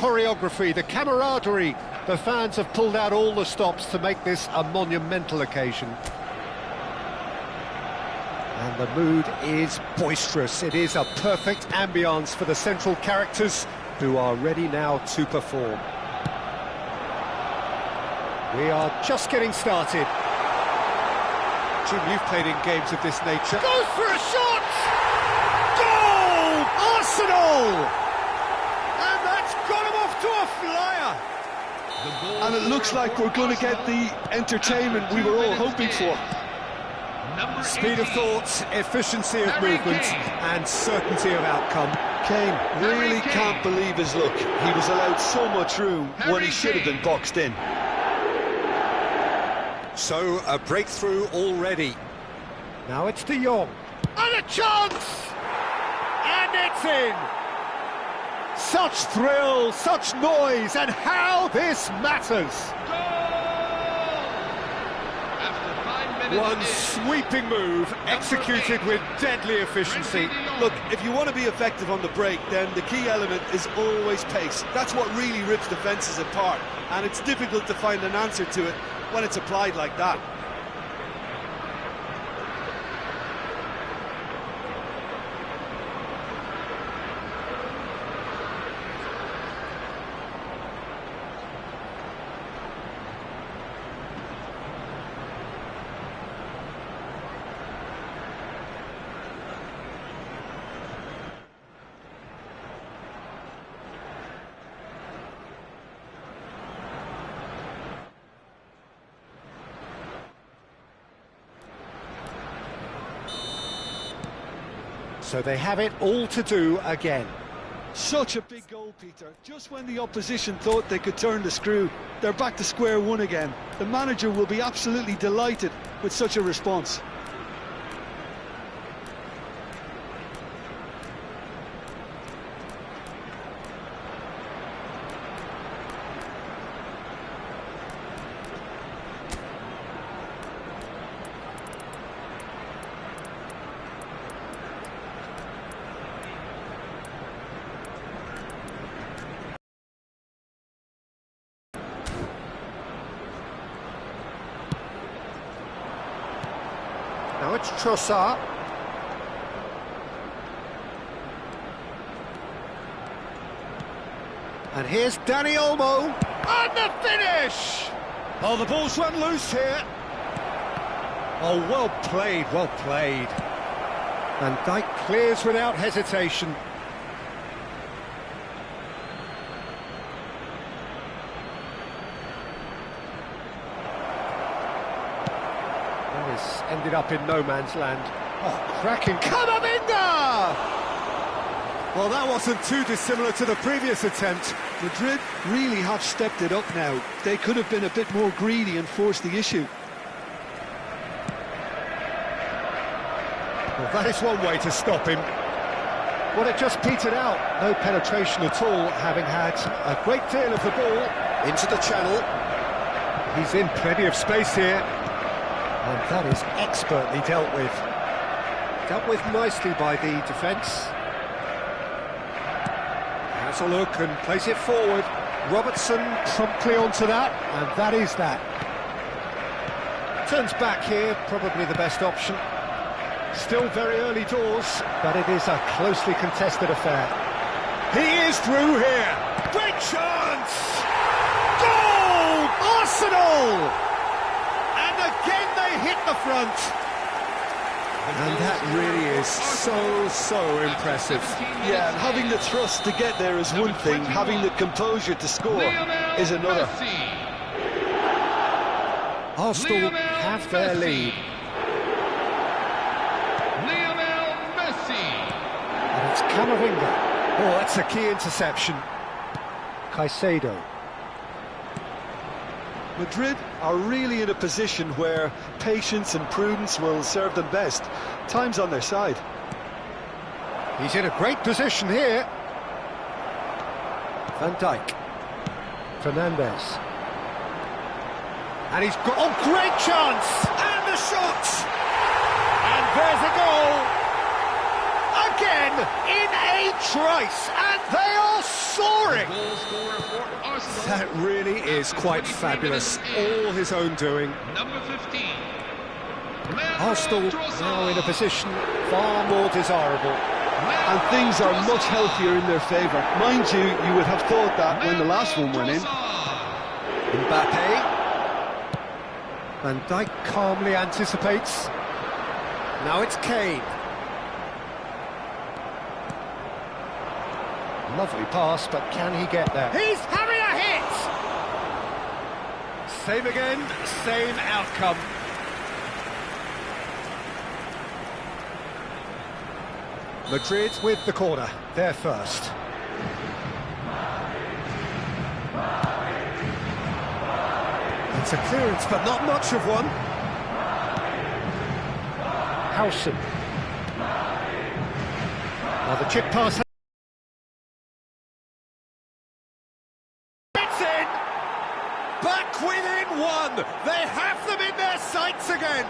choreography, the camaraderie. The fans have pulled out all the stops to make this a monumental occasion. And the mood is boisterous. It is a perfect ambience for the central characters who are ready now to perform. We are just getting started. Jim, you've played in games of this nature. Goes for a shot! Goal! Arsenal! And that's got him off to a flyer. And it looks like we're going to get the entertainment we were all hoping for. Speed of thought, efficiency of movement, and certainty of outcome. Kane really can't believe his luck. He was allowed so much room when he should have been boxed in. So, a breakthrough already. Now it's De Jong. And a chance! And it's in! Such thrill, such noise, and how this matters! One sweeping move, executed with deadly efficiency. Look, if you want to be effective on the break, then the key element is always pace. That's what really rips defences apart, and it's difficult to find an answer to it when it's applied like that. So they have it all to do again. Such a big goal, Peter. Just when the opposition thought they could turn the screw, they're back to square one again. The manager will be absolutely delighted with such a response. Now it's Trossard. And here's Dani Olmo. And the finish! Oh, the ball's run loose here. Oh, well played, well played. Van Dijk clears without hesitation. Ended up in no man's land. Oh, cracking Camavinga! Well, that wasn't too dissimilar to the previous attempt. Madrid really have stepped it up now. They could have been a bit more greedy and forced the issue. Well, that is one way to stop him. Well, it just petered out. No penetration at all, having had a great deal of the ball into the channel. He's in plenty of space here. And that is expertly dealt with. Dealt with nicely by the defence. Has a look and plays it forward. Robertson promptly onto that, and that is that. Turns back here, probably the best option. Still very early doors, but it is a closely contested affair. He is through here. Great chance! Goal! Arsenal! Again they hit the front. And that really is so impressive. Yeah, and having the thrust to get there is one thing, having the composure to score is another. Arsenal have their lead. Lionel Messi. And it's Camavinga. Oh, that's a key interception. Caicedo. Madrid are really in a position where patience and prudence will serve them best. Time's on their side. He's in a great position here. Van Dijk. Fernandes. And he's got... Oh, great chance! And the shot! And there's a goal! Again! in a trice, and they are soaring! Goal scorer for Arsenal. That really is quite fabulous, all his own doing. Number 15. Arsenal now in a position far more desirable. And things are much healthier in their favour. Mind you, you would have thought that when the last one went in. Mbappe. Van Dijk calmly anticipates. Now it's Kane. Lovely pass, but can he get there? He's having a hit! Same again, same outcome. Madrid with the corner, they're first. It's a clearance, but not much of one. Howson. Now the chip pass. It's in! Back within one! They have them in their sights again!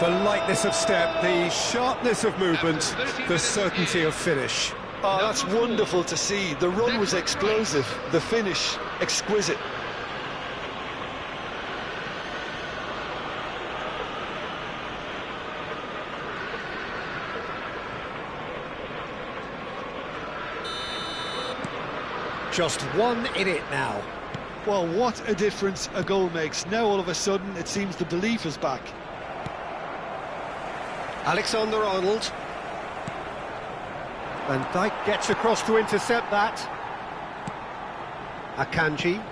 The lightness of step, the sharpness of movement, the certainty of finish. Oh, that's wonderful to see. The run was explosive, the finish exquisite. Just one in it now. Well, what a difference a goal makes. Now all of a sudden it seems the belief is back. Alexander-Arnold. Van Dijk gets across to intercept that. Akanji.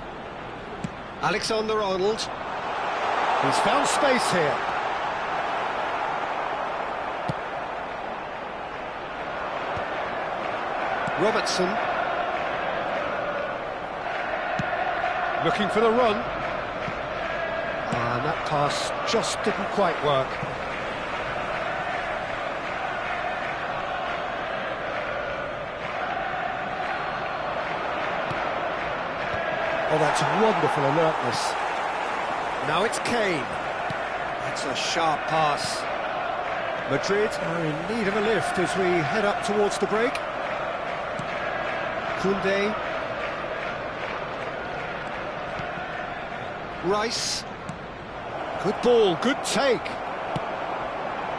Alexander-Arnold. He's found space here. Robertson. Looking for the run. And that pass just didn't quite work. Oh, that's wonderful alertness. Now it's Kane. That's a sharp pass. Madrid are in need of a lift as we head up towards the break. Koundé. Rice. Good ball, good take.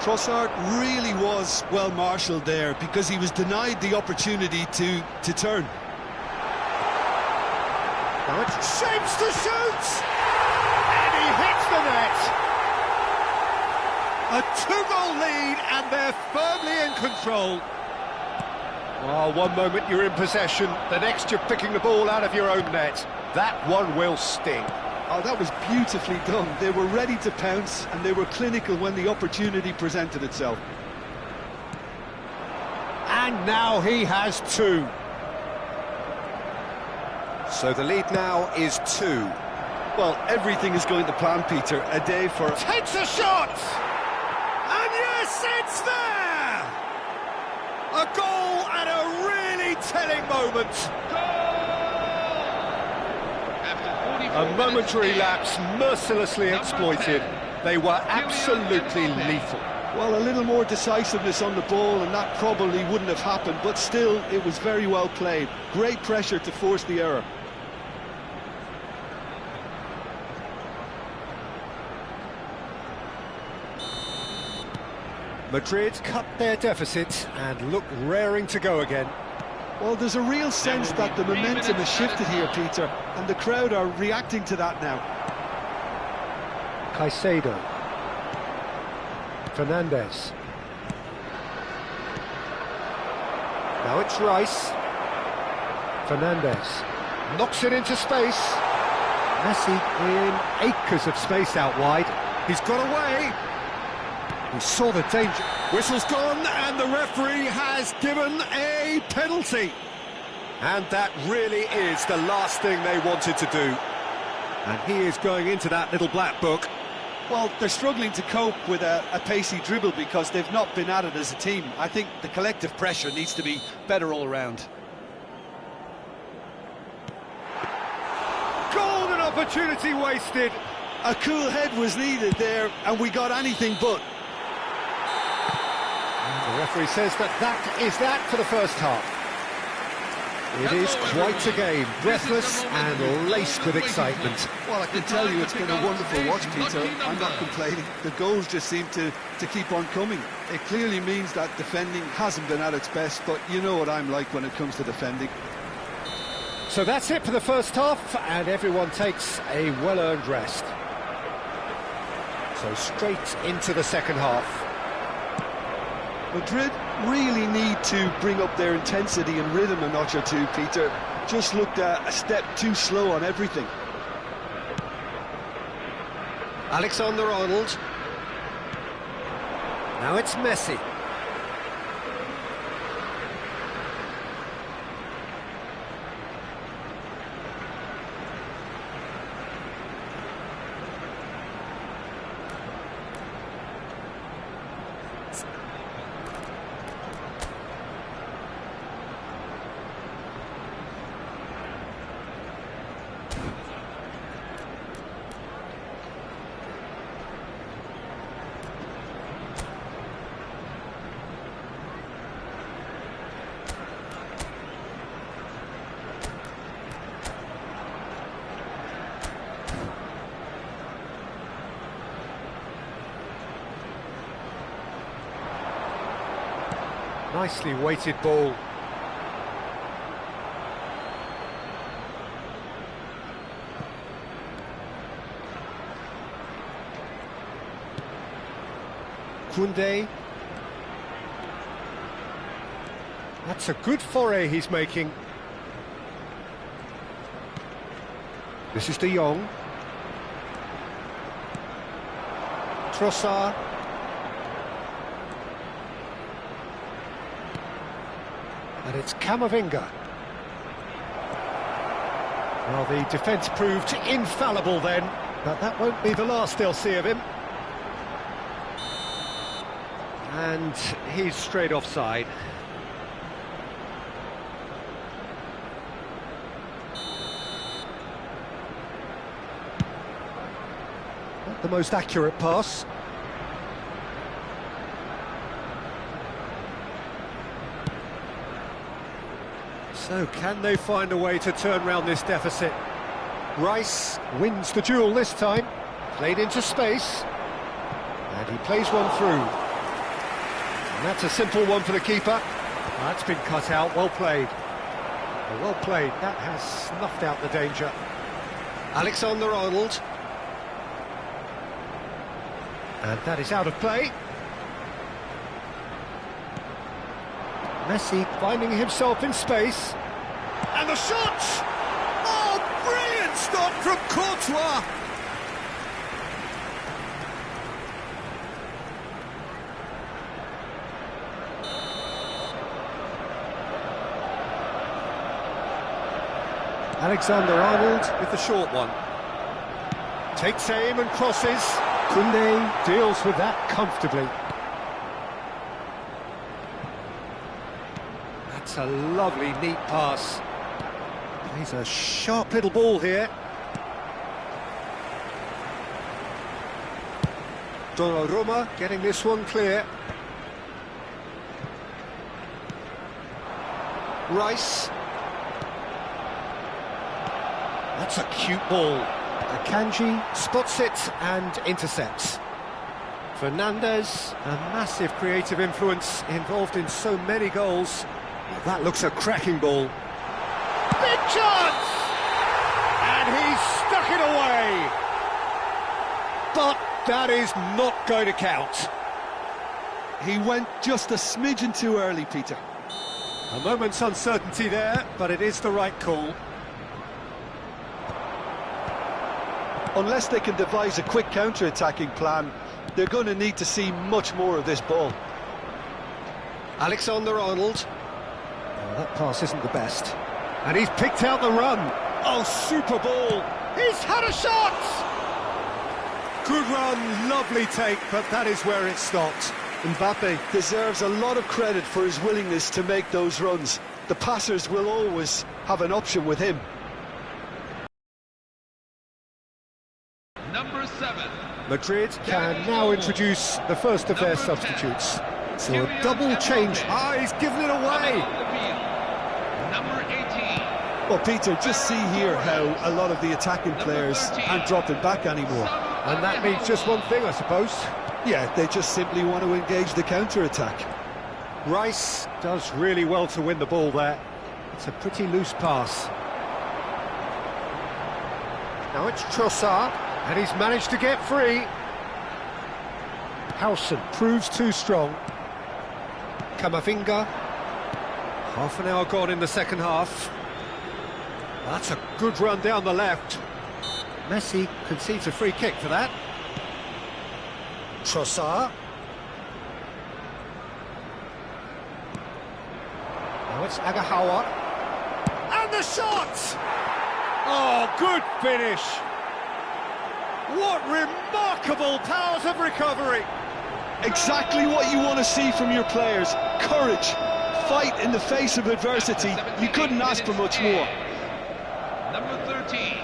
Trossard really was well marshalled there because he was denied the opportunity to turn. Now it shapes to shoot! And he hits the net! A two-goal lead and they're firmly in control. Oh, one moment you're in possession, the next you're picking the ball out of your own net. That one will sting. Oh, that was beautifully done. They were ready to pounce and they were clinical when the opportunity presented itself. And now he has two. So the lead now is 2. Well, everything is going to plan, Peter. A day for... Takes a shot! And yes, it's there! A goal at a really telling moment. A momentary lapse mercilessly exploited. They were absolutely lethal. Well, a little more decisiveness on the ball and that probably wouldn't have happened, but still, it was very well played. Great pressure to force the error. Madrid cut their deficit and look raring to go again. Well, there's a real sense that the momentum has shifted here, Peter, and the crowd are reacting to that now. Caicedo. Fernandes. Now it's Rice. Fernandes. Knocks it into space. Messi in acres of space out wide. He's got away. He saw the danger. Whistle's gone and the referee has given a penalty. And that really is the last thing they wanted to do. And he is going into that little black book. Well, they're struggling to cope with a pacey dribble because they've not been at it as a team. I think the collective pressure needs to be better all around. Golden opportunity wasted. A cool head was needed there, and we got anything but. And the referee says that is that for the first half. It is quite a game, breathless and laced with excitement. Well, I can tell you it's been a wonderful watch, Peter. I'm not complaining. The goals just seem to keep on coming. It clearly means that defending hasn't been at its best, but you know what I'm like when it comes to defending. So that's it for the first half, and everyone takes a well-earned rest. So straight into the second half. Madrid really need to bring up their intensity and rhythm a notch or two, Peter. Just looked a step too slow on everything. Alexander-Arnold. Now it's Messi. Nicely weighted ball. Koundé. That's a good foray he's making. This is De Jong. Trossard. And it's Camavinga. Well, the defence proved infallible then, but that won't be the last they'll see of him. And he's straight offside. Not the most accurate pass. So, can they find a way to turn round this deficit? Rice wins the duel this time, played into space, and he plays one through. And that's a simple one for the keeper. That's been cut out, well played. Well played, that has snuffed out the danger. Alexander-Arnold. And that is out of play. Messi finding himself in space. And the shot! Oh, brilliant stop from Courtois! Alexander-Arnold with the short one. Takes aim and crosses. Koundé deals with that comfortably. That's a lovely, neat pass. Plays a sharp little ball here. Donnarumma getting this one clear. Rice. That's a cute ball. Akanji spots it and intercepts. Fernandes, a massive creative influence involved in so many goals. That looks a cracking ball. Big chance! And he's stuck it away! But that is not going to count. He went just a smidgen too early, Peter. A moment's uncertainty there, but it is the right call. Unless they can devise a quick counter-attacking plan, they're going to need to see much more of this ball. Alexander-Arnold. Oh, that pass isn't the best. And he's picked out the run. Oh, super ball. He's had a shot! Good run, lovely take, but that is where it stopped. Mbappe deserves a lot of credit for his willingness to make those runs. The passers will always have an option with him. Number 7. Madrid can now introduce the first of their substitutes. So a double change. Ah, he's given it away. Number 18. Well, Peter, just see here how a lot of the attacking players aren't dropping back anymore. And that means just one thing, I suppose. Yeah, they just simply want to engage the counter-attack. Rice does really well to win the ball there. It's a pretty loose pass. Now it's Trossard, and he's managed to get free. Howson proves too strong. Camavinga. Half an hour gone in the second half. That's a good run down the left. Messi concedes a free kick for that. Trossard. Now it's Agahawa. And the shot! Oh, good finish! What remarkable powers of recovery! Exactly what you want to see from your players. Courage, fight in the face of adversity. You couldn't ask for much more. Number 13.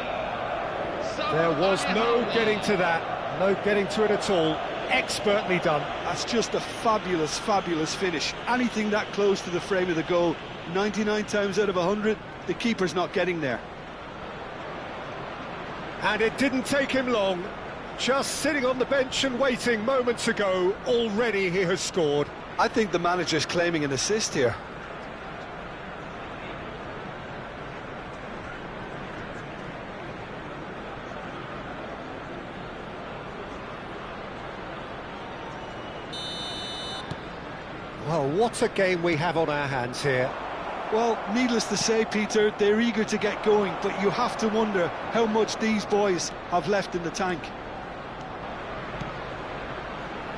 There was no getting to that, no getting to it at all. Expertly done. That's just a fabulous, fabulous finish. Anything that close to the frame of the goal, 99 times out of 100, the keeper's not getting there. And it didn't take him long. Just sitting on the bench and waiting moments ago, already he has scored. I think the manager's claiming an assist here. Well, what a game we have on our hands here. Well, needless to say, Peter, they're eager to get going, but you have to wonder how much these boys have left in the tank.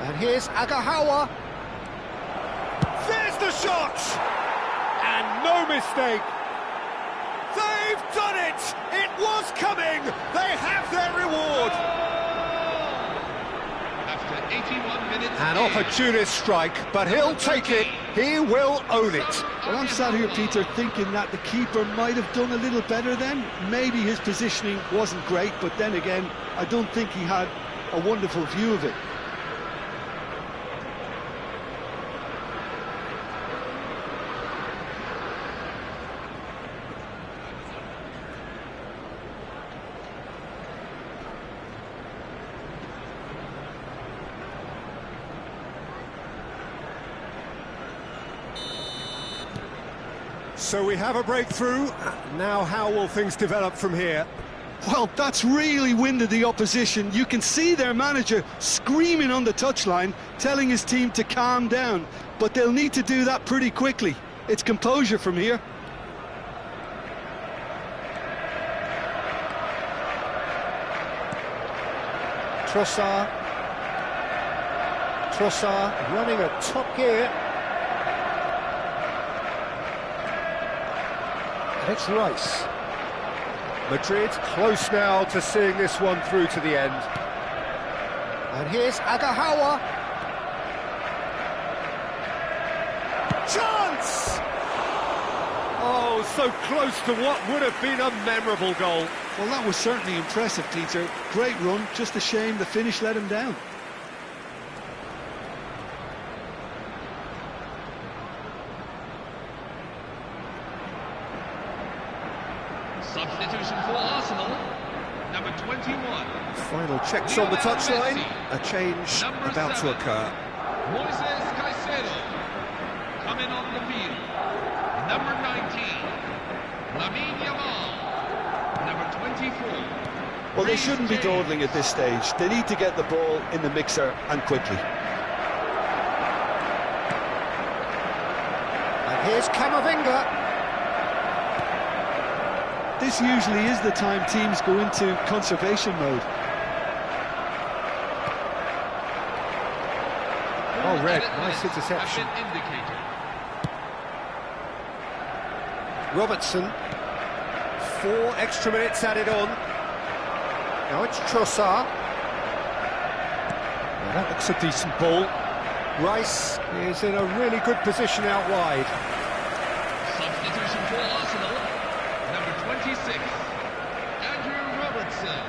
And here's Agahawa. There's the shot! And no mistake. They've done it! It was coming! They have their reward! After 81 minutes. An opportunist strike, but he'll take it. He will own it. Well, I'm sat here, Peter, thinking that the keeper might have done a little better then. Maybe his positioning wasn't great, but then again, I don't think he had a wonderful view of it. So we have a breakthrough. Now how will things develop from here? Well, that's really winded the opposition. You can see their manager screaming on the touchline, telling his team to calm down. But they'll need to do that pretty quickly. It's composure from here. Trossard running at top gear. And it's Rice. Madrid close now to seeing this one through to the end. And here's Agahawa. Chance! Oh, so close to what would have been a memorable goal. Well, that was certainly impressive, Peter. Great run, just a shame the finish let him down. Substitution for Arsenal, number 21. Final checks on the touchline. A change Number about to 7. occur. Moises Caicedo coming on the field. Number 19. Lamine Yamal. Number 24. Well, they shouldn't be dawdling at this stage. They need to get the ball in the mixer and quickly. And here's Camavinga. This usually is the time teams go into conservation mode. Oh, Red, nice interception. Robertson. 4 extra minutes added on. Now it's Trossard. Now that looks a decent ball. Rice is in a really good position out wide. Substitution for Arsenal, number 26. Andrew Robertson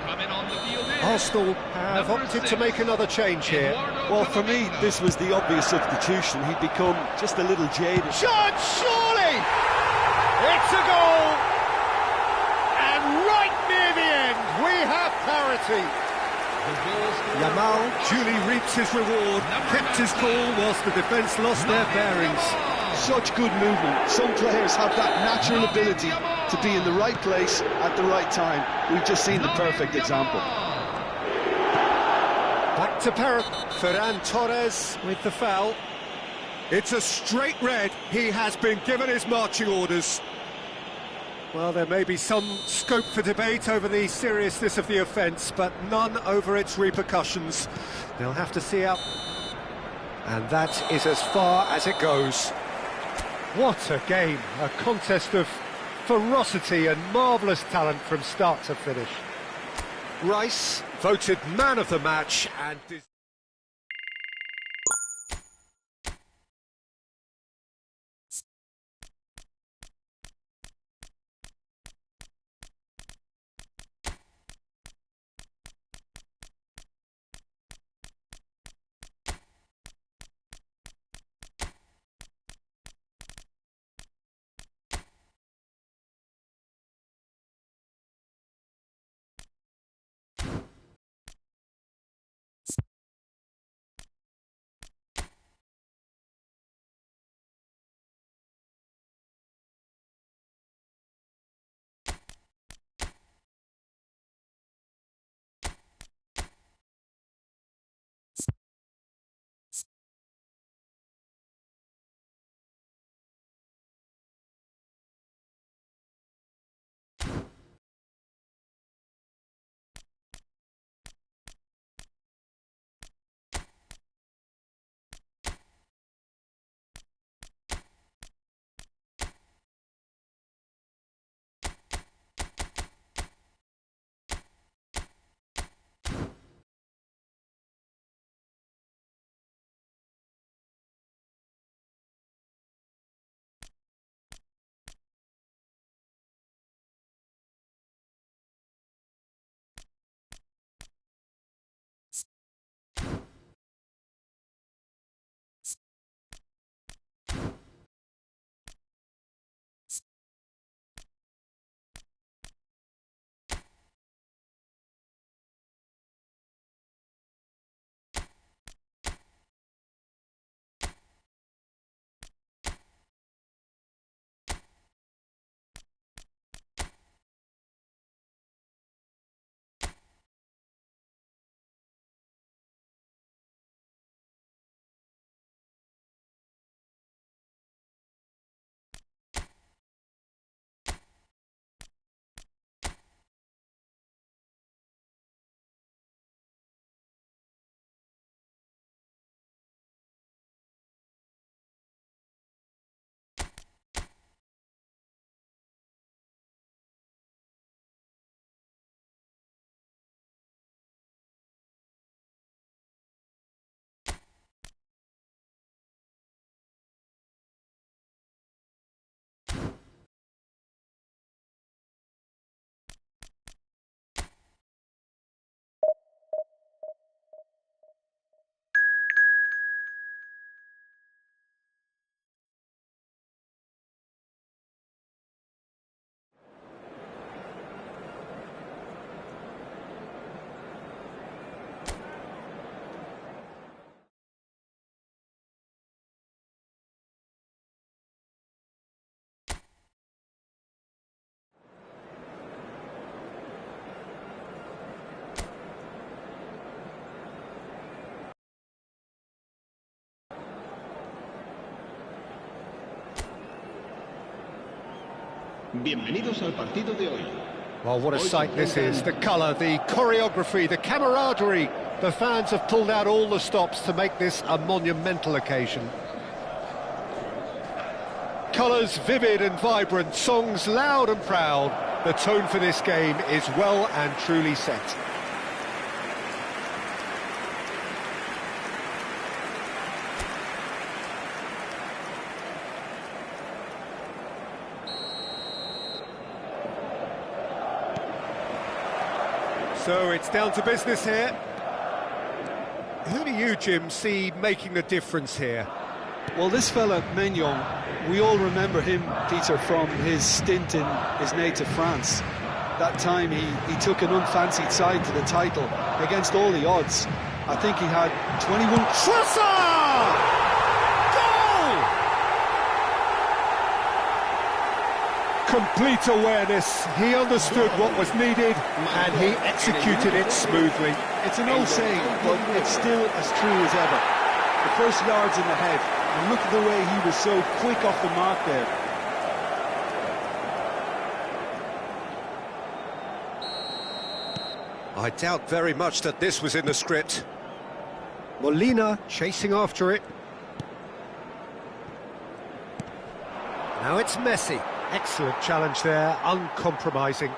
coming on the field. Arsenal have Number opted to 6, make another change here. Eduardo Well, for me, Camavinga. this was the obvious substitution. He'd become just a little jaded. Shot, surely! It's a goal! And right near the end, we have parity. The goal scorer Yamal for duly reaps his reward, Number kept his 19. cool whilst the defence lost their Lamine bearings. Yamal. Such good movement. Some players have that natural ability to be in the right place at the right time. We've just seen the perfect example. Back to Ferran Torres with the foul. It's a straight red. He has been given his marching orders. Well, there may be some scope for debate over the seriousness of the offence, but none over its repercussions. They'll have to see out. And that is as far as it goes. What a game, a contest of ferocity and marvellous talent from start to finish. Rice, voted man of the match and... Bienvenidos al partido de hoy. Well, what a sight this is. The colour, the choreography, the camaraderie. The fans have pulled out all the stops to make this a monumental occasion. Colours vivid and vibrant, songs loud and proud. The tone for this game is well and truly set. So it's down to business here. Who do you, Jim, see making the difference here? Well, this fella, Maignan, we all remember him, Peter, from his stint in his native France. That time he took an unfancied side to the title against all the odds. I think he had 21... Trossard! Goal! Complete awareness. He understood what was needed and he executed it smoothly. It's an old saying, but it's still as true as ever. The first yard's in the head, and look at the way he was so quick off the mark there. I doubt very much that this was in the script. Molina chasing after it. Now it's Messi. Excellent challenge there, uncompromising.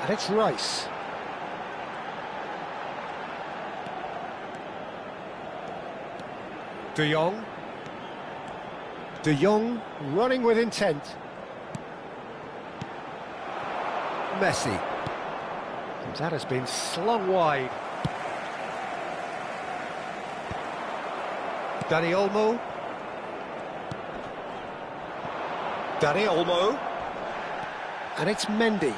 And it's Rice. De Jong. De Jong running with intent. Messi. And that has been slung wide. Dani Olmo. Dani Olmo. And it's Mendy.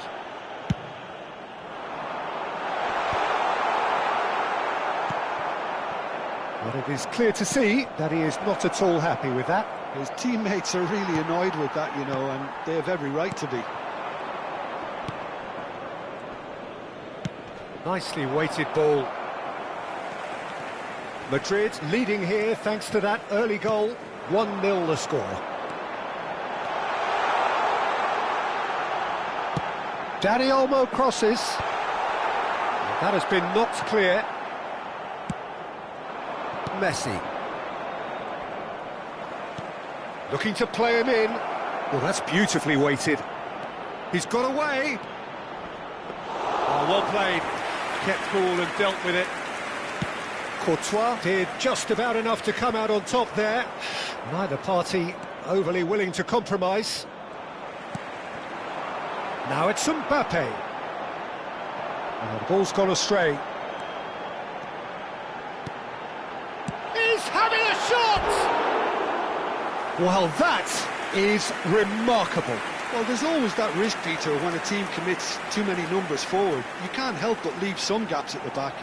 But it is clear to see that he is not at all happy with that. His teammates are really annoyed with that, you know, and they have every right to be. Nicely weighted ball. Madrid leading here thanks to that early goal. 1-0 the score. Dani Olmo crosses. That has been knocked clear. Messi. Looking to play him in. Well, that's beautifully weighted. He's got away. Oh, well played. Kept cool and dealt with it. Courtois did just about enough to come out on top there. Neither party overly willing to compromise. Now it's Mbappe. And the ball's gone astray. He's having a shot! Well, that is remarkable. Well, there's always that risk, Peter, when a team commits too many numbers forward. You can't help but leave some gaps at the back.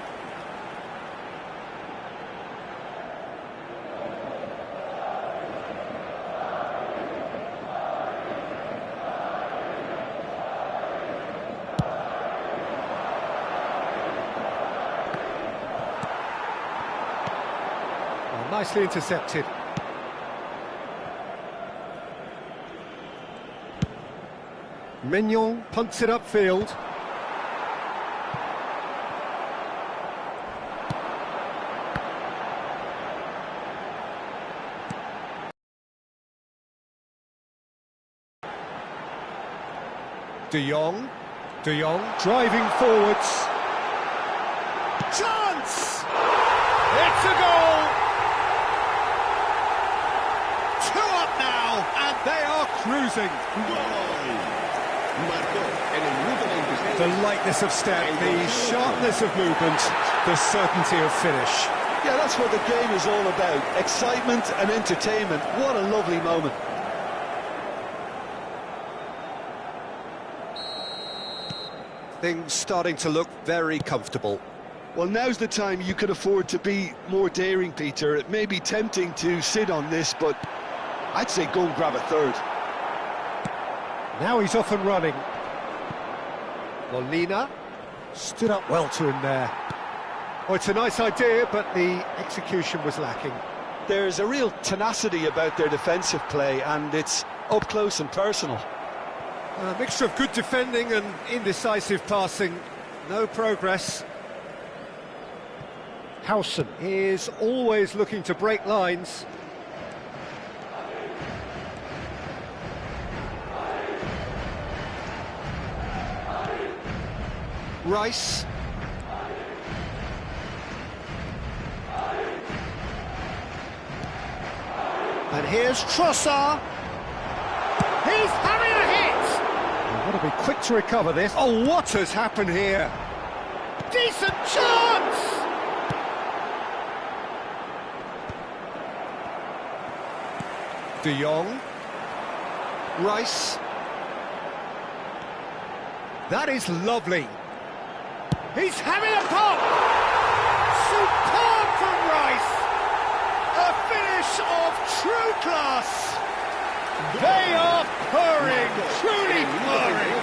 Well, nicely intercepted. Mignon punts it upfield. De Jong. De Jong driving forwards. Chance! It's a goal! 2 up now, and they are cruising. The lightness of step, the sharpness of movement, the certainty of finish. Yeah, that's what the game is all about. Excitement and entertainment. What a lovely moment. Things starting to look very comfortable. Well, now's the time you could afford to be more daring, Peter. It may be tempting to sit on this, but I'd say go and grab a third. Now he's off and running. Molina stood up well to him there. Oh, it's a nice idea, but the execution was lacking. There's a real tenacity about their defensive play, and it's up close and personal. A mixture of good defending and indecisive passing. No progress. Howson is always looking to break lines. Rice. And here's Trossard. He's having a hit! He's got to be quick to recover this. Oh, what has happened here? Decent chance! De Jong. Rice. That is lovely. He's having a pop! Superb from Rice! A finish of true class! They are purring, truly purring!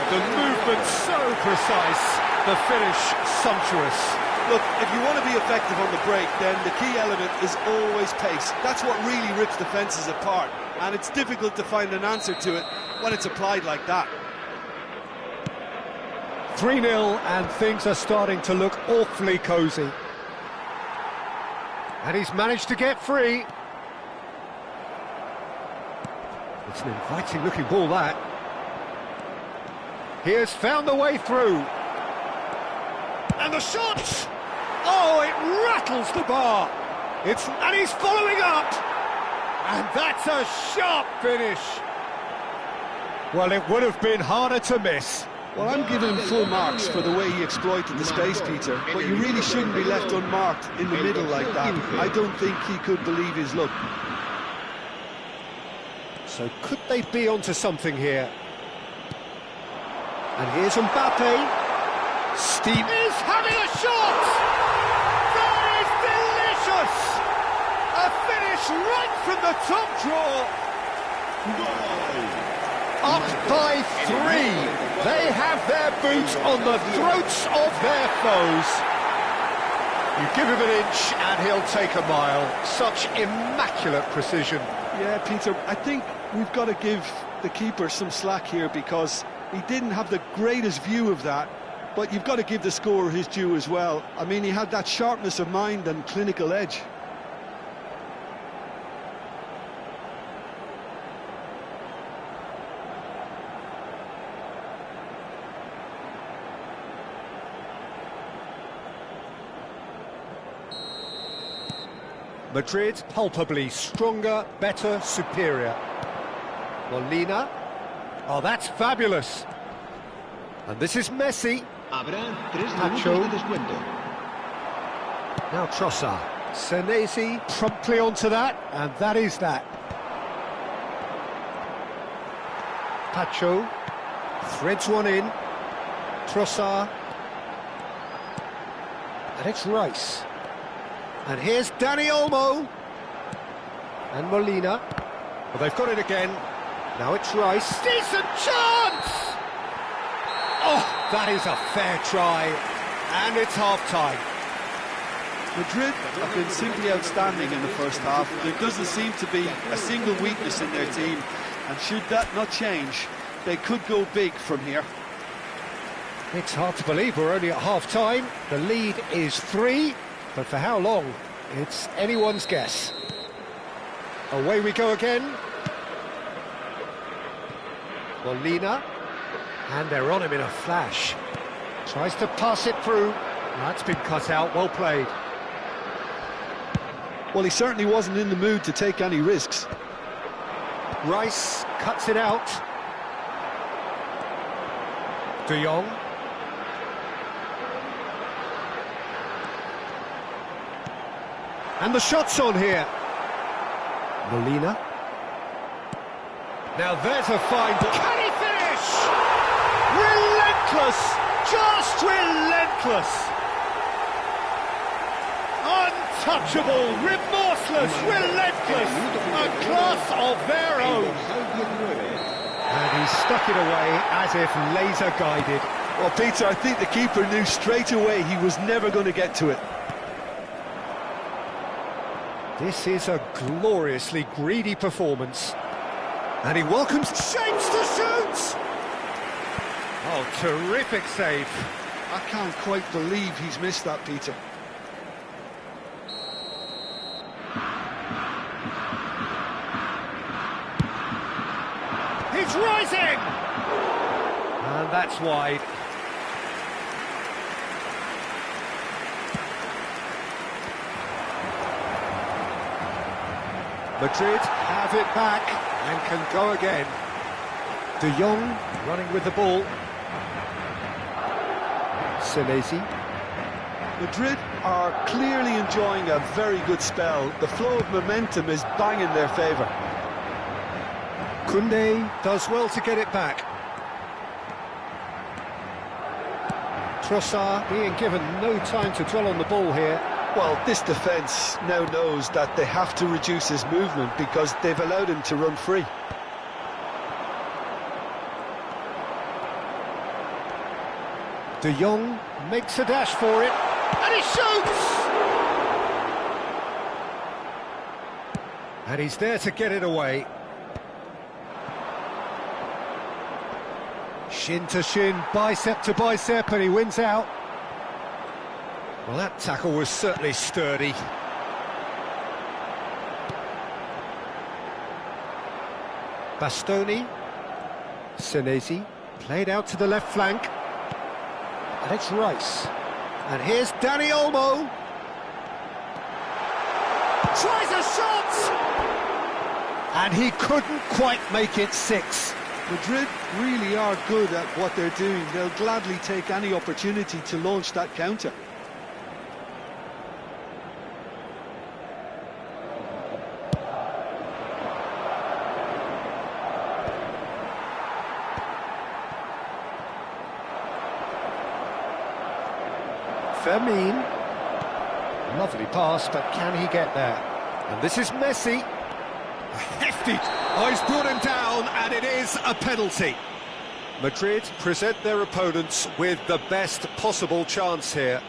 The movement so precise, the finish sumptuous. Look, if you want to be effective on the break, then the key element is always pace. That's what really rips defences apart, and it's difficult to find an answer to it when it's applied like that. 3-0, and things are starting to look awfully cosy. And he's managed to get free. It's an inviting looking ball, that. He has found the way through. And the shot! Oh, it rattles the bar. And he's following up. And that's a sharp finish. Well, it would have been harder to miss. Well, I'm giving him full marks for the way he exploited the space, Peter, but you really shouldn't be left unmarked in the middle like that. I don't think he could believe his luck. So could they be onto something here? And here's Mbappe. Steve is having a shot! That is delicious! A finish right from the top drawer! Up by 3. They have their boots on the throats of their foes. You give him an inch and he'll take a mile. Such immaculate precision. Yeah, Peter, I think we've got to give the keeper some slack here because he didn't have the greatest view of that, but you've got to give the scorer his due as well. I mean, he had that sharpness of mind and clinical edge. Madrid palpably stronger, better, superior. Molina. Oh, that's fabulous. And this is Messi. Habrá 3 Pacho. minutos de descuento. Now Trossard. Senesi promptly onto that, and that is that. Pacho threads one in. Trossard. And it's Rice. And here's Dani Olmo. And Molina. Well, they've got it again. Now it's Rice. Decent chance! Oh, that is a fair try. And it's half-time. Madrid have been simply outstanding in the first half. There doesn't seem to be a single weakness in their team. And should that not change, they could go big from here. It's hard to believe we're only at half-time. The lead is 3. But for how long? It's anyone's guess. Away we go again. Molina. And they're on him in a flash. Tries to pass it through. That's been cut out, well played. Well, he certainly wasn't in the mood to take any risks. Rice cuts it out. De Jong. And the shot's on here. Molina. Now there's a fine ball. Can he finish? Relentless! Just relentless! Untouchable, remorseless, relentless! A class of their own! And he stuck it away as if laser guided. Well, Peter, I think the keeper knew straight away he was never going to get to it. This is a gloriously greedy performance. And he welcomes shapes to shoot! Oh, terrific save. I can't quite believe he's missed that, Peter. He's rising! And that's wide. Madrid have it back and can go again. De Jong running with the ball. Senesi. Madrid are clearly enjoying a very good spell. The flow of momentum is bang in their favour. Koundé does well to get it back. Trossard being given no time to dwell on the ball here. Well, this defence now knows that they have to reduce his movement because they've allowed him to run free. De Jong makes a dash for it, and he shoots! And he's there to get it away. Shin to shin, bicep to bicep, and he wins out. Well, that tackle was certainly sturdy. Bastoni. Senesi. Played out to the left flank. And it's Rice. And here's Dani Olmo. Tries a shot! And he couldn't quite make it 6. Madrid really are good at what they're doing. They'll gladly take any opportunity to launch that counter. Fermin. Lovely pass, but can he get there? And this is Messi. A hefty... Oh, he's brought him down, and it is a penalty. Madrid present their opponents with the best possible chance here.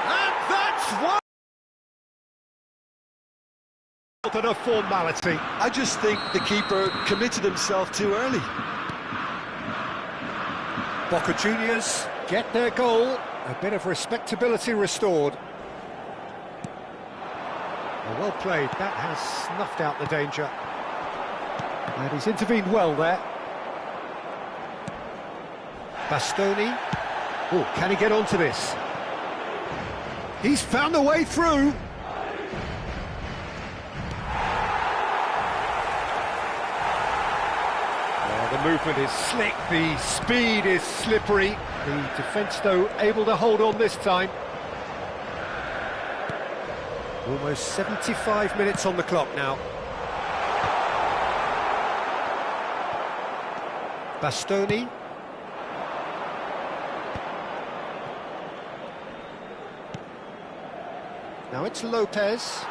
And that's one! Than a formality. I just think the keeper committed himself too early. Boca Juniors get their goal. A bit of respectability restored. Well played, that has snuffed out the danger. And he's intervened well there. Bastoni. Oh, can he get onto this? He's found a way through. The movement is slick, the speed is slippery. The defence, though, able to hold on this time. Almost 75 minutes on the clock now. Bastoni. Now it's Lopez.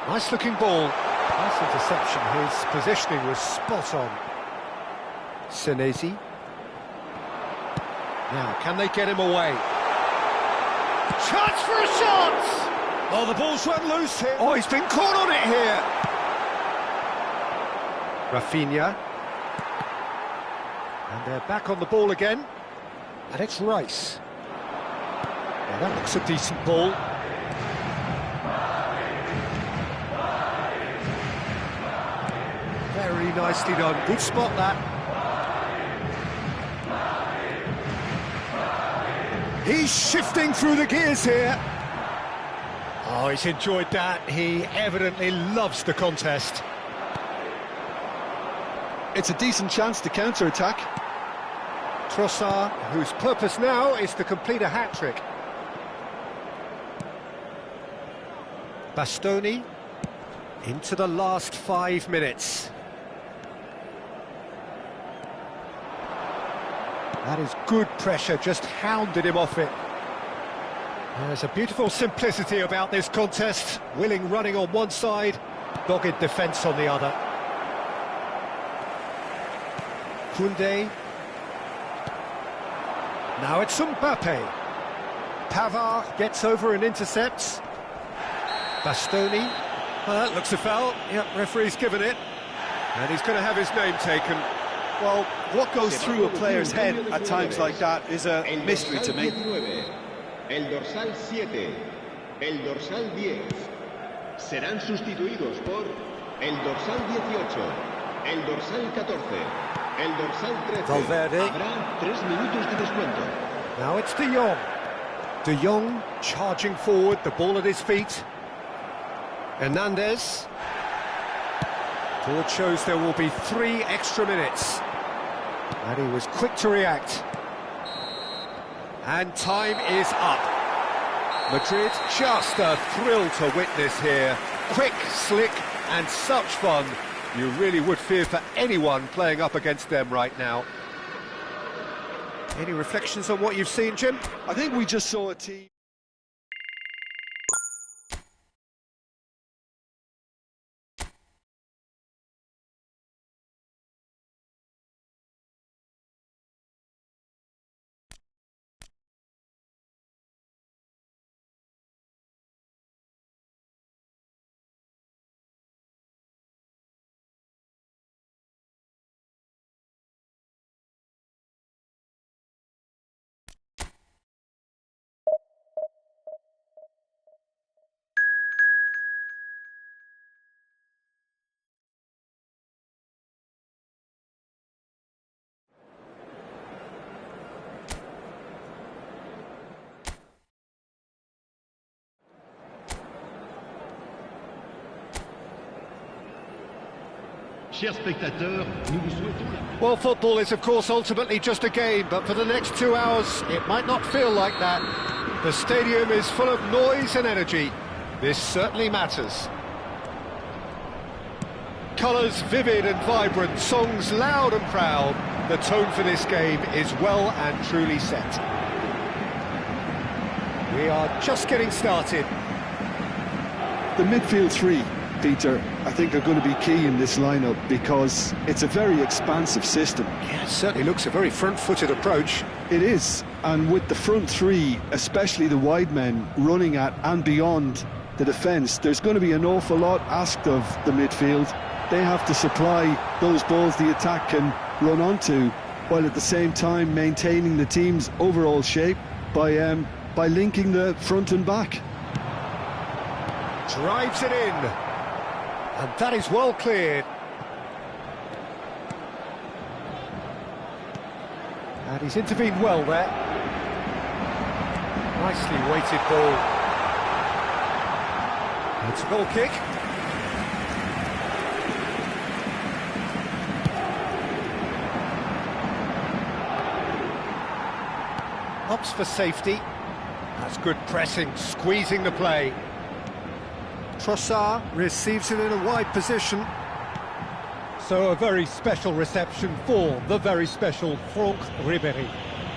Nice looking ball. Nice interception. His positioning was spot on. Senesi. Now, can they get him away? Chance for a shot! Oh, the ball's run loose here. Oh, he's been caught on it here. Rafinha. And they're back on the ball again. And it's Rice. Now, that looks a decent ball. Very nicely done. Good spot, that. He's shifting through the gears here. Oh, he's enjoyed that. He evidently loves the contest. It's a decent chance to counter-attack. Trossard, whose purpose now is to complete a hat-trick. Bastoni into the last 5 minutes. That is good pressure, just hounded him off it. There's a beautiful simplicity about this contest. Willing running on one side, dogged defence on the other. Koundé. Now it's Mbappe. Pavard gets over and intercepts. Bastoni. Well, that looks a foul. Yep, referee's given it. And he's going to have his name taken. Well, what goes through a player's head at times like that is a mystery to me. El dorsal 7, el dorsal 10 serán sustituidos por el dorsal 18, el dorsal 14, el dorsal 13. Valverde. Habrá 3 minutos de descuento. Now it's De Jong. De Jong charging forward, the ball at his feet. Hernandez. Board shows there will be 3 extra minutes. And he was quick to react. And time is up. Madrid, just a thrill to witness here. Quick, slick, and such fun. You really would fear for anyone playing up against them right now. Any reflections on what you've seen, Jim? I think we just saw a team... Chers spectateurs, nous vous souhaitons la... Well, football is, of course, ultimately just a game, but for the next 2 hours, it might not feel like that. The stadium is full of noise and energy. This certainly matters. Colours vivid and vibrant, songs loud and proud. The tone for this game is well and truly set. We are just getting started. The midfield three, Peter, I think are going to be key in this lineup because it's a very expansive system. Yeah, it certainly looks a very front-footed approach. It is, and with the front three, especially the wide men, running at and beyond the defence, there's going to be an awful lot asked of the midfield. They have to supply those balls the attack can run onto, while at the same time maintaining the team's overall shape by linking the front and back. Drives it in, and that is well cleared. And he's intervened well there. Nicely weighted ball. It's a goal kick. Opts for safety. That's good pressing, squeezing the play. Trossard receives it in a wide position. So a very special reception for the very special Franck Ribéry.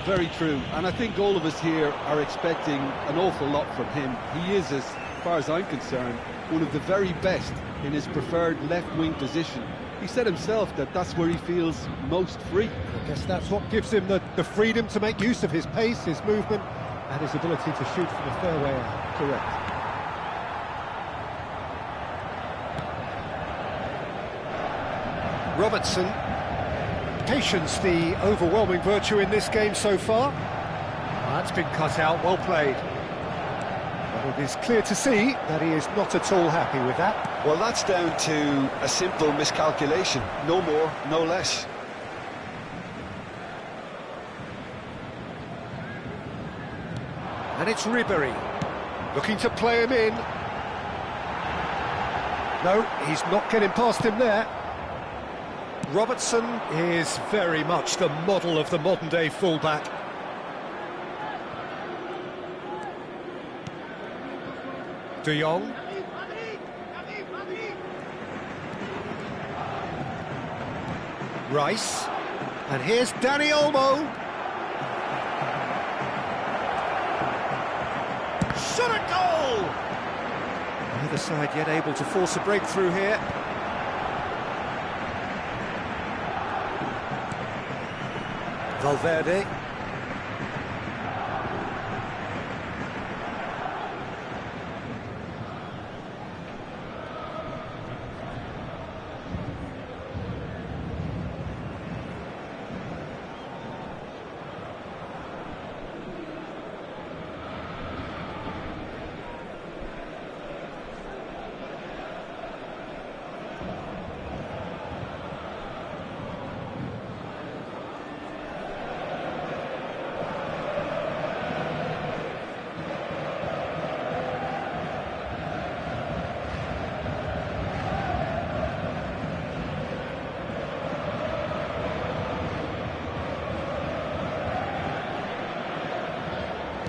Very true, and I think all of us here are expecting an awful lot from him. He is, as far as I'm concerned, one of the very best in his preferred left-wing position. He said himself that that's where he feels most free. I guess that's what gives him the freedom to make use of his pace, his movement, and his ability to shoot from a fair way out. Correct. Robertson. Patience, the overwhelming virtue in this game so far. That's been cut out, well played. But it is clear to see that he is not at all happy with that. Well, that's down to a simple miscalculation, no more, no less. And it's Ribéry, looking to play him in. No, he's not getting past him there. Robertson is very much the model of the modern-day fullback. De Jong. Rice. And here's Dani Olmo. Shot at goal! Neither side yet able to force a breakthrough here. Valverde.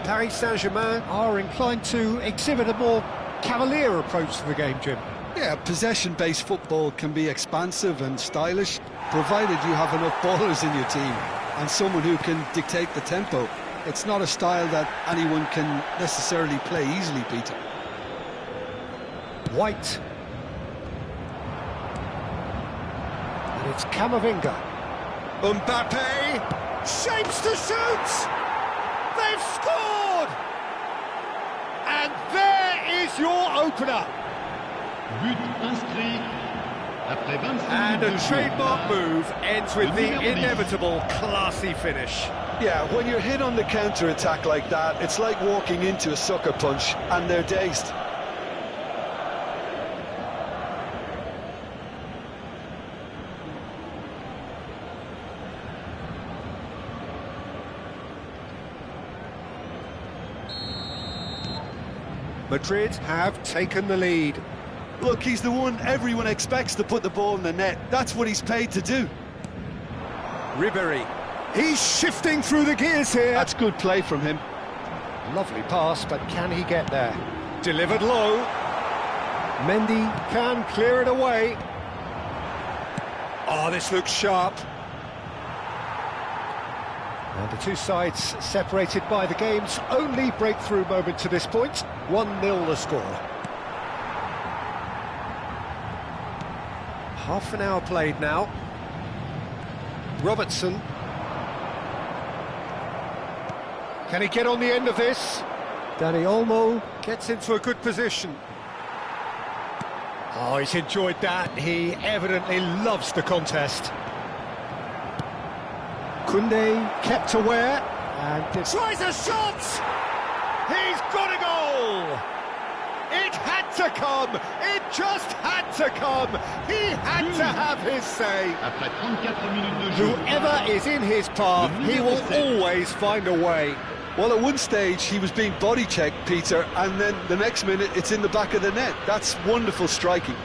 Paris Saint-Germain are inclined to exhibit a more cavalier approach to the game, Jim. Yeah, possession-based football can be expansive and stylish, provided you have enough ballers in your team and someone who can dictate the tempo. It's not a style that anyone can necessarily play easily, Peter. White. And it's Camavinga. Mbappe shapes to shoot! They've scored! And there is your opener. But inscrit après 25 And minutes a de jeu. trademark move ends with the inevitable classy finish. Yeah, when you're hit on the counter-attack like that, it's like walking into a sucker punch and they're dazed. Madrid have taken the lead. Look, he's the one everyone expects to put the ball in the net. That's what he's paid to do. Ribéry. He's shifting through the gears here. That's good play from him. Lovely pass, but can he get there? Delivered low. Mendy can clear it away. Oh, this looks sharp. And the two sides separated by the game's only breakthrough moment to this point. 1-0 the score. Half an hour played now. Robertson. Can he get on the end of this? Dani Olmo gets into a good position. Oh, he's enjoyed that. He evidently loves the contest. Koundé kept aware and tries a shot! He's got a goal! It had to come! It just had to come! He had to have his say! Après 34 minutes de jeu. Whoever is in his path, he will always find a way. Well, at one stage, he was being body-checked, Peter, and then the next minute, it's in the back of the net. That's wonderful striking.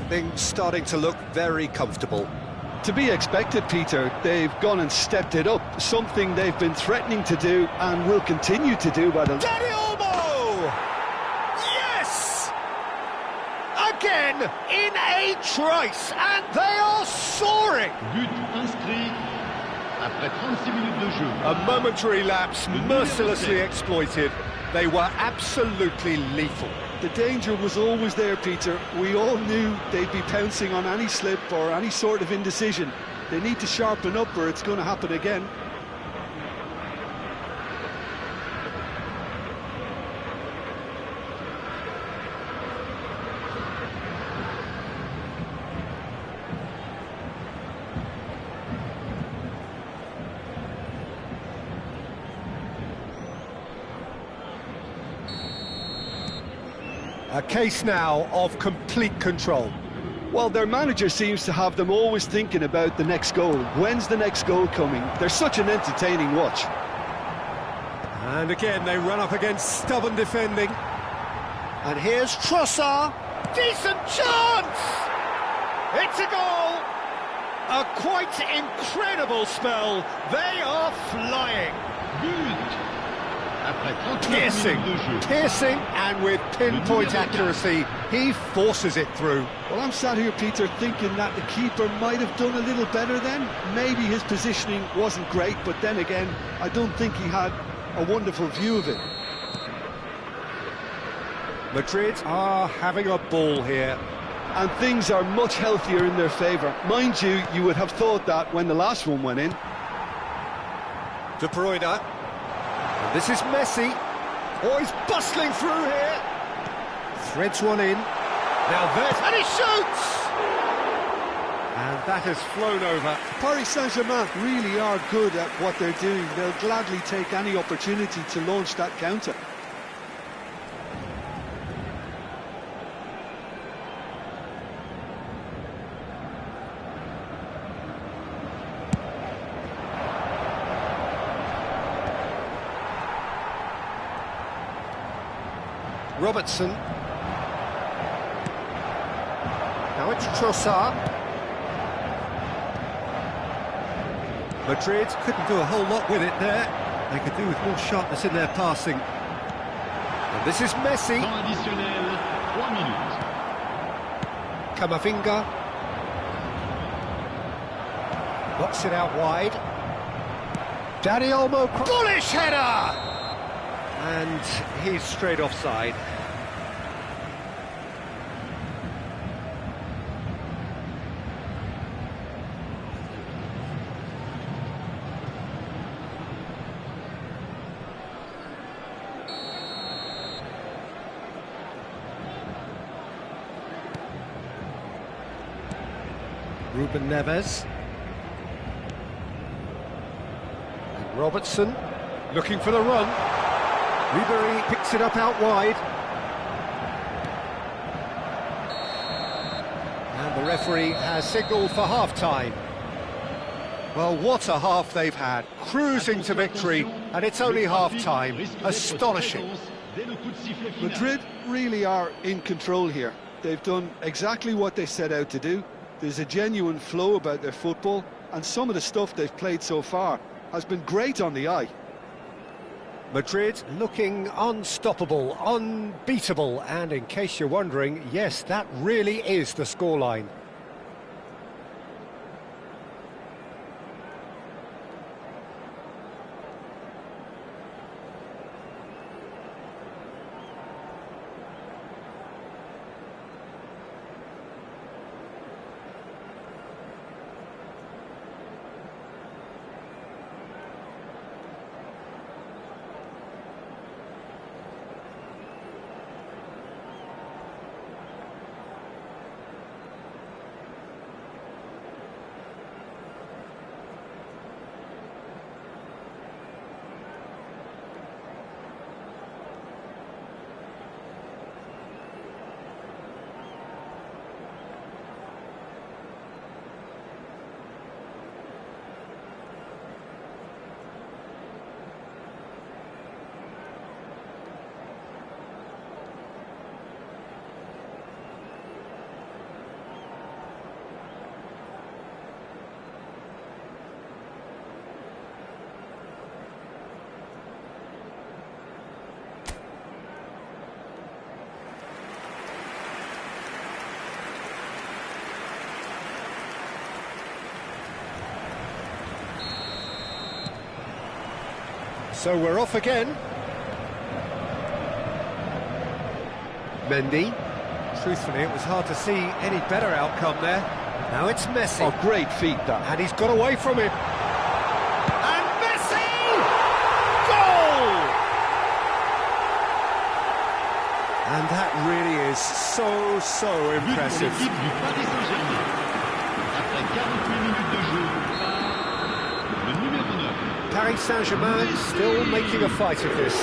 Things starting to look very comfortable. To be expected, Peter. They've gone and stepped it up, something they've been threatening to do and will continue to do by the... Dani Olmo! Yes! Again, in a trice, and they are soaring! But inscrit après 36 minutes de jeu. A momentary lapse, mercilessly exploited. They were absolutely lethal. The danger was always there, Peter. We all knew they'd be pouncing on any slip or any sort of indecision. They need to sharpen up or it's going to happen again. A case now of complete control. Well, their manager seems to have them always thinking about the next goal. When's the next goal coming? They're such an entertaining watch. And again, they run up against stubborn defending. And here's Trossard. Decent chance! It's a goal! A quite incredible spell. They are flying. But après 39 Piercing, minutes de jeu. piercing, and with pinpoint accuracy, he forces it through. Well, I'm sat here, Peter, thinking that the keeper might have done a little better then. Maybe his positioning wasn't great, but then again, I don't think he had a wonderful view of it. Madrid are having a ball here. And things are much healthier in their favour. Mind you, you would have thought that when the last one went in. De Bruyne. And this is Messi. Oh, he's bustling through here. Threads one in. Now there's... and he shoots! And that has flown over. Paris Saint-Germain really are good at what they're doing. They'll gladly take any opportunity to launch that counter. Robertson. Now it's Trossard. Madrid couldn't do a whole lot with it there. They could do with more sharpness in their passing. And this is Messi. Temps additionnel, 3 minutes. Camavinga. Knocks it out wide. Dani Olmo. Bullish header! And he's straight offside. Ruben Neves. And Robertson. Looking for the run. Ribery picks it up out wide. And the referee has signalled for half-time. Well, what a half they've had. Cruising to victory, and it's only half-time. Astonishing. Madrid really are in control here. They've done exactly what they set out to do. There's a genuine flow about their football, and some of the stuff they've played so far has been great on the eye. Madrid looking unstoppable, unbeatable, and in case you're wondering, yes, that really is the scoreline. So we're off again. Mendy. Truthfully, it was hard to see any better outcome there. Now it's Messi. Oh, great feat, that. And he's got away from him. And Messi! Goal! And that really is so impressive. But l'équipe du Paris Saint-Germain. Après 48 minutes de jeu, le numéro 9. Paris Saint-Germain still making a fight of this.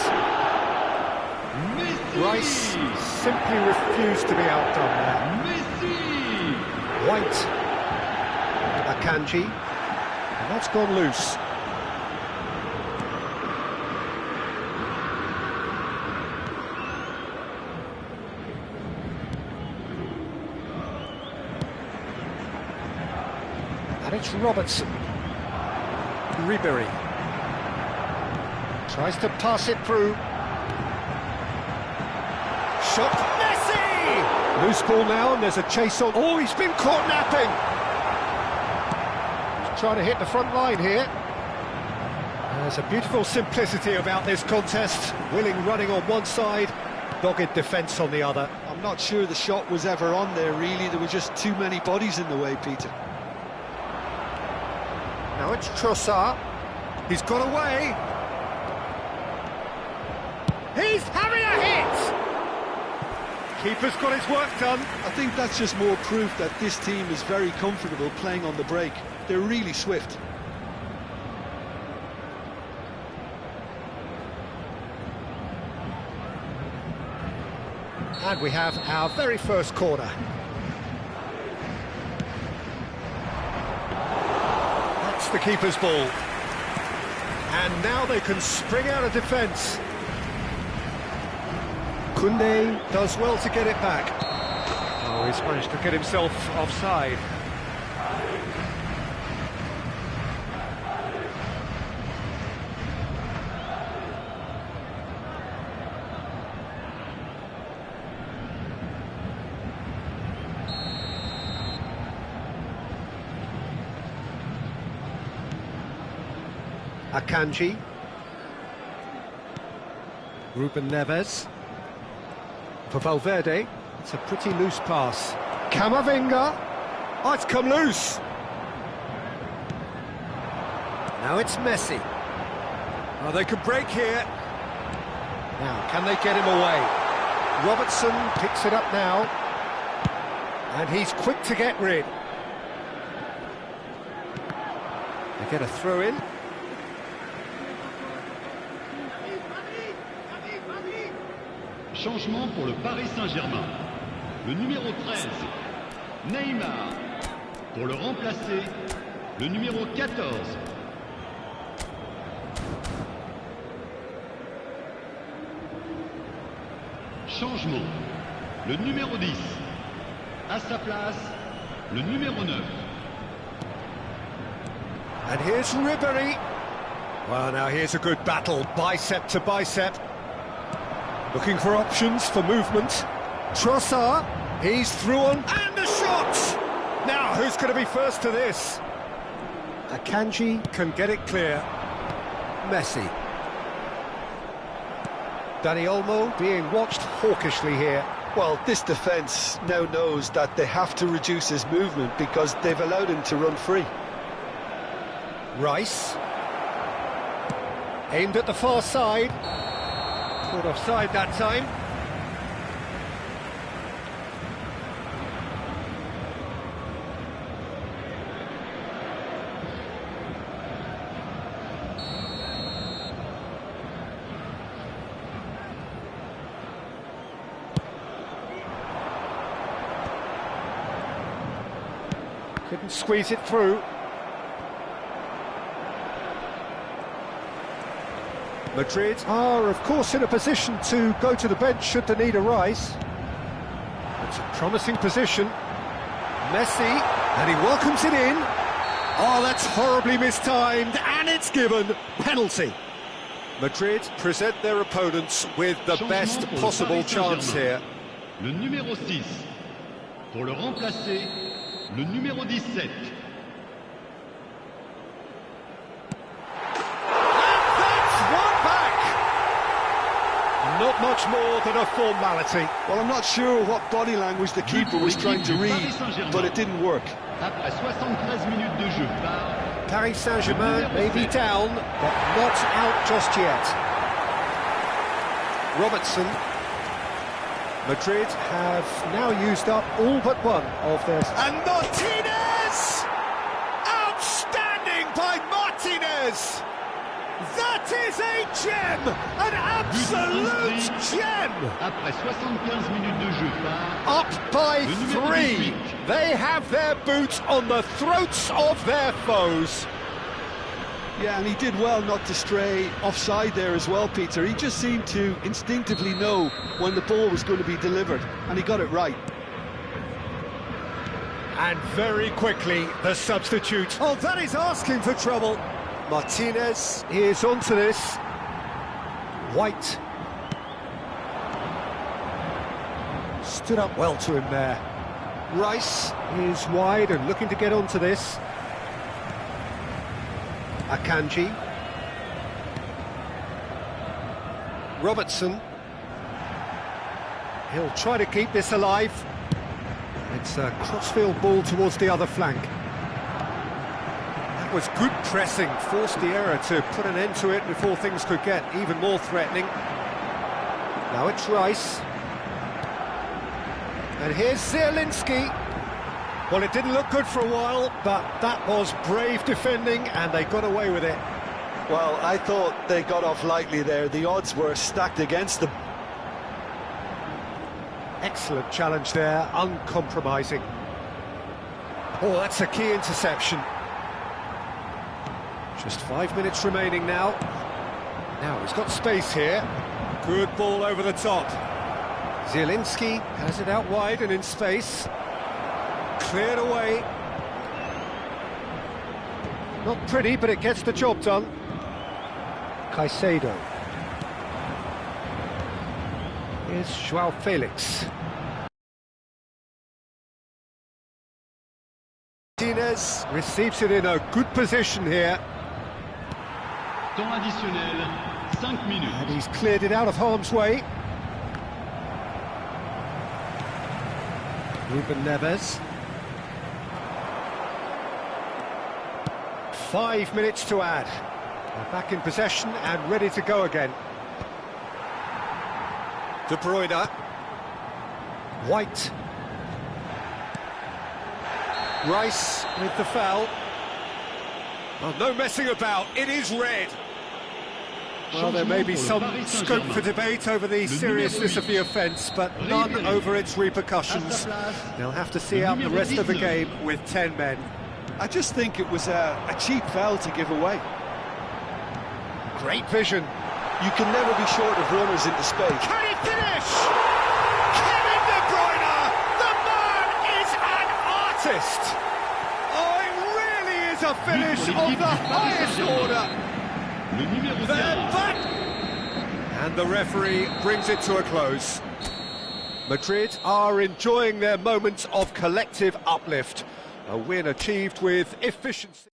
Messi! Rice simply refused to be outdone there. Messi! White. Akanji. And that's gone loose. And it's Robertson. Ribery. Tries to pass it through. Shot. Messi! Loose ball now, and there's a chase on. Oh, he's been caught napping. He's trying to hit the front line here. There's a beautiful simplicity about this contest. Willing running on one side, dogged defence on the other. I'm not sure the shot was ever on there, really. There were just too many bodies in the way, Peter. Now it's Trossard. He's got away. He's having a hit! Keeper's got his work done. I think that's just more proof that this team is very comfortable playing on the break. They're really swift. And we have our very first corner. That's the keeper's ball. And now they can spring out of defence. Koundé does well to get it back. Oh, he's managed to get himself offside. Akanji. Ruben Neves. For Valverde, it's a pretty loose pass. Camavinga. Oh, it's come loose. Now it's Messi. Oh, they could break here. Now, can they get him away? Robertson picks it up now. And he's quick to get rid. They get a throw in. Changement pour le Paris Saint-Germain. Le numéro 13, Neymar. Pour le remplacer, le numéro 14. Changement. Le numéro 10. À sa place, le numéro 9. And here's Ribéry. Well, now here's a good battle, bicep to bicep. Looking for options for movement. Trossard, he's through on, and the shot! Now, who's going to be first to this? Akanji can get it clear. Messi. Dani Olmo being watched hawkishly here. Well, this defence now knows that they have to reduce his movement because they've allowed him to run free. Rice. Aimed at the far side. Caught offside that time. Couldn't squeeze it through. Madrid are, of course, in a position to go to the bench should they need a rise. It's a promising position. Messi, and he welcomes it in. Oh, that's horribly mistimed, and it's given. Penalty. Madrid present their opponents with the best possible chance here. Le numéro 6. Pour le remplacer, le numéro 17. Not much more than a formality. Well, I'm not sure what body language the keeper was trying to read, but it didn't work. Après 73 minutes de jeu par Paris Saint-Germain may be down, but not out just yet. Robertson. Madrid have now used up all but one of their... And Martinez! Outstanding by Martinez! That is a gem! An absolute gem! Après 75 minutes de jeu par Up by 3! They have their boots on the throats of their foes. Yeah, and he did well not to stray offside there as well, Peter. He just seemed to instinctively know when the ball was going to be delivered, and he got it right. And very quickly, the substitute. Oh, that is asking for trouble. Martinez is onto this. White. Stood up well to him there. Rice is wide and looking to get onto this. Akanji. Robertson. He'll try to keep this alive. It's a crossfield ball towards the other flank. That was good pressing, forced the error to put an end to it before things could get even more threatening. Now it's Rice. And here's Zielinski. Well, it didn't look good for a while, but that was brave defending, and they got away with it. Well, I thought they got off lightly there. The odds were stacked against them. Excellent challenge there, uncompromising. Oh, that's a key interception. Just 5 minutes remaining now. Now he's got space here. Good ball over the top. Zielinski has it out wide and in space. Cleared away. Not pretty, but it gets the job done. Caicedo. Here's João Felix. Martinez receives it in a good position here. temps additionnel, 5 minutes. And he's cleared it out of harm's way. Ruben Neves. 5 minutes to add. They're back in possession and ready to go again. De Bruyne. White. Rice with the foul. Oh, no messing about, it is red. Well, there may be Changement some pour le Paris scope Saint-Germain. for debate over the seriousness of the offence, but none Ribéry. over its À repercussions. sa place, They'll have to see le out the numéro rest of the 19. game with 10 men. I just think it was a cheap foul to give away. Great vision. You can never be short of runners into space. Can he finish? Kevin De Bruyne! The man is an artist! Oh, it really is a finish But pour of l'équipe the du Paris highest Saint-Germain. order. Le numéro They're 15. back! And the referee brings it to a close. Madrid are enjoying their moments of collective uplift. A win achieved with efficiency.